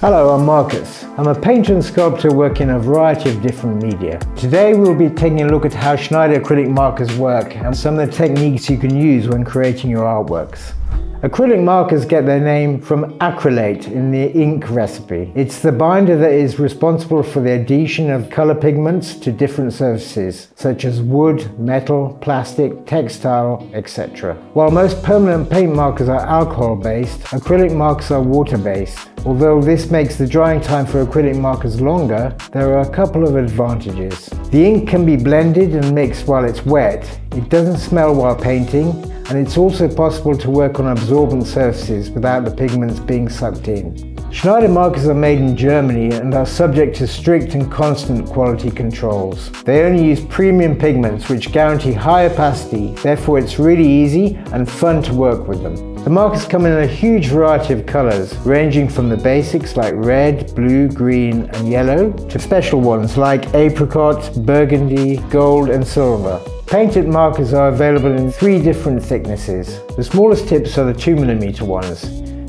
Hello, I'm Marcus. I'm a painter and sculptor working in a variety of different media. Today we'll be taking a look at how Schneider acrylic markers work and some of the techniques you can use when creating your artworks. Acrylic markers get their name from acrylate in the ink recipe. It's the binder that is responsible for the adhesion of color pigments to different surfaces, such as wood, metal, plastic, textile, etc. While most permanent paint markers are alcohol-based, acrylic markers are water-based. Although this makes the drying time for acrylic markers longer, there are a couple of advantages. The ink can be blended and mixed while it's wet, it doesn't smell while painting, and it's also possible to work on absorbent surfaces without the pigments being sucked in. Schneider markers are made in Germany and are subject to strict and constant quality controls. They only use premium pigments which guarantee high opacity, therefore it's really easy and fun to work with them. The markers come in a huge variety of colours, ranging from the basics like red, blue, green and yellow, to special ones like apricot, burgundy, gold and silver. Painted markers are available in 3 different thicknesses. The smallest tips are the 2mm ones.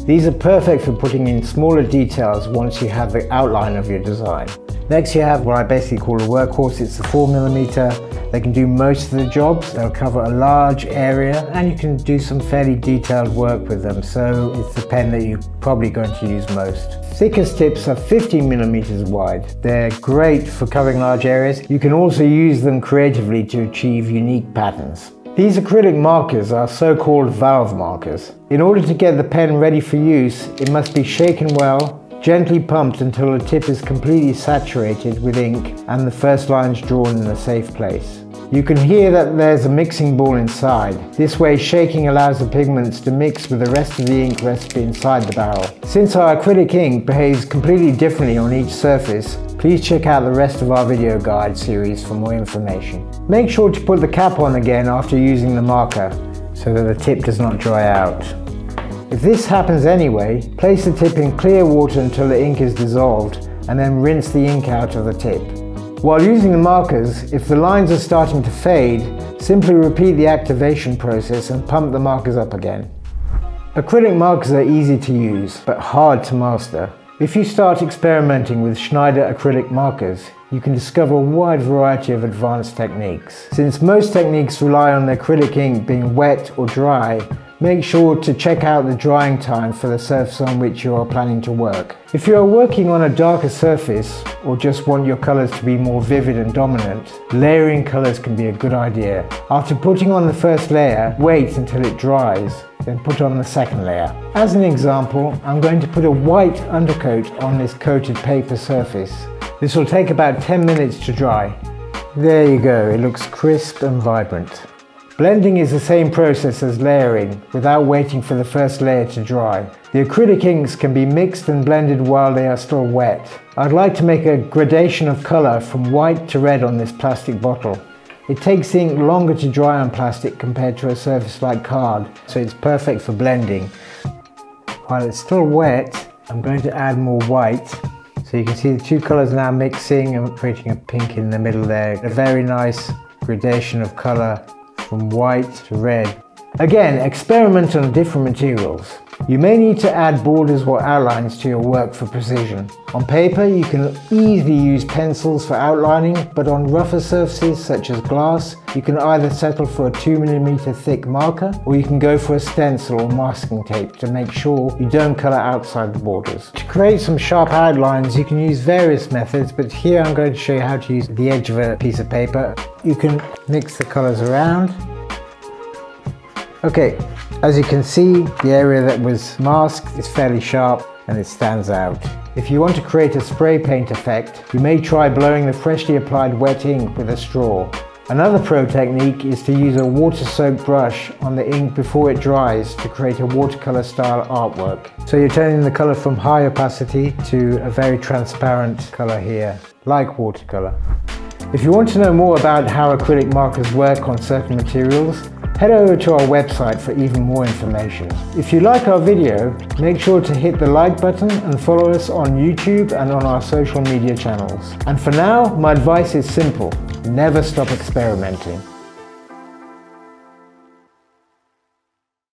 These are perfect for putting in smaller details once you have the outline of your design. Next you have what I basically call a workhorse. It's the 4mm. They can do most of the jobs. They'll cover a large area and you can do some fairly detailed work with them, so it's the pen that you're probably going to use most. Thickest tips are 15mm wide. They're great for covering large areas. You can also use them creatively to achieve unique patterns. These acrylic markers are so-called valve markers. In order to get the pen ready for use, it must be shaken well, gently pumped until the tip is completely saturated with ink and the first lines drawn in a safe place. You can hear that there's a mixing ball inside. This way shaking allows the pigments to mix with the rest of the ink recipe inside the barrel. Since our acrylic ink behaves completely differently on each surface, please check out the rest of our video guide series for more information. Make sure to put the cap on again after using the marker so that the tip does not dry out. If this happens anyway, place the tip in clear water until the ink is dissolved and then rinse the ink out of the tip. While using the markers, if the lines are starting to fade, simply repeat the activation process and pump the markers up again. Acrylic markers are easy to use, but hard to master. If you start experimenting with Schneider acrylic markers, you can discover a wide variety of advanced techniques. Since most techniques rely on the acrylic ink being wet or dry, make sure to check out the drying time for the surface on which you are planning to work. If you are working on a darker surface or just want your colours to be more vivid and dominant, layering colours can be a good idea. After putting on the first layer, wait until it dries, then put on the second layer. As an example, I'm going to put a white undercoat on this coated paper surface. This will take about 10 minutes to dry. There you go, it looks crisp and vibrant. Blending is the same process as layering, without waiting for the first layer to dry. The acrylic inks can be mixed and blended while they are still wet. I'd like to make a gradation of colour from white to red on this plastic bottle. It takes the ink longer to dry on plastic compared to a surface like card, so it's perfect for blending. While it's still wet, I'm going to add more white. So you can see the 2 colours now mixing and creating a pink in the middle there. A very nice gradation of colour from white to red. Again, experiment on different materials. You may need to add borders or outlines to your work for precision. On paper, you can easily use pencils for outlining, but on rougher surfaces such as glass, you can either settle for a 2mm thick marker, or you can go for a stencil or masking tape to make sure you don't colour outside the borders. To create some sharp outlines, you can use various methods, but here I'm going to show you how to use the edge of a piece of paper. You can mix the colours around. Okay, as you can see, the area that was masked is fairly sharp and it stands out. If you want to create a spray paint effect, you may try blowing the freshly applied wet ink with a straw. Another pro technique is to use a water-soaked brush on the ink before it dries to create a watercolor style artwork. So you're turning the color from high opacity to a very transparent color here, like watercolor. If you want to know more about how acrylic markers work on certain materials, head over to our website for even more information. If you like our video, make sure to hit the like button and follow us on YouTube and on our social media channels. And for now, my advice is simple: never stop experimenting.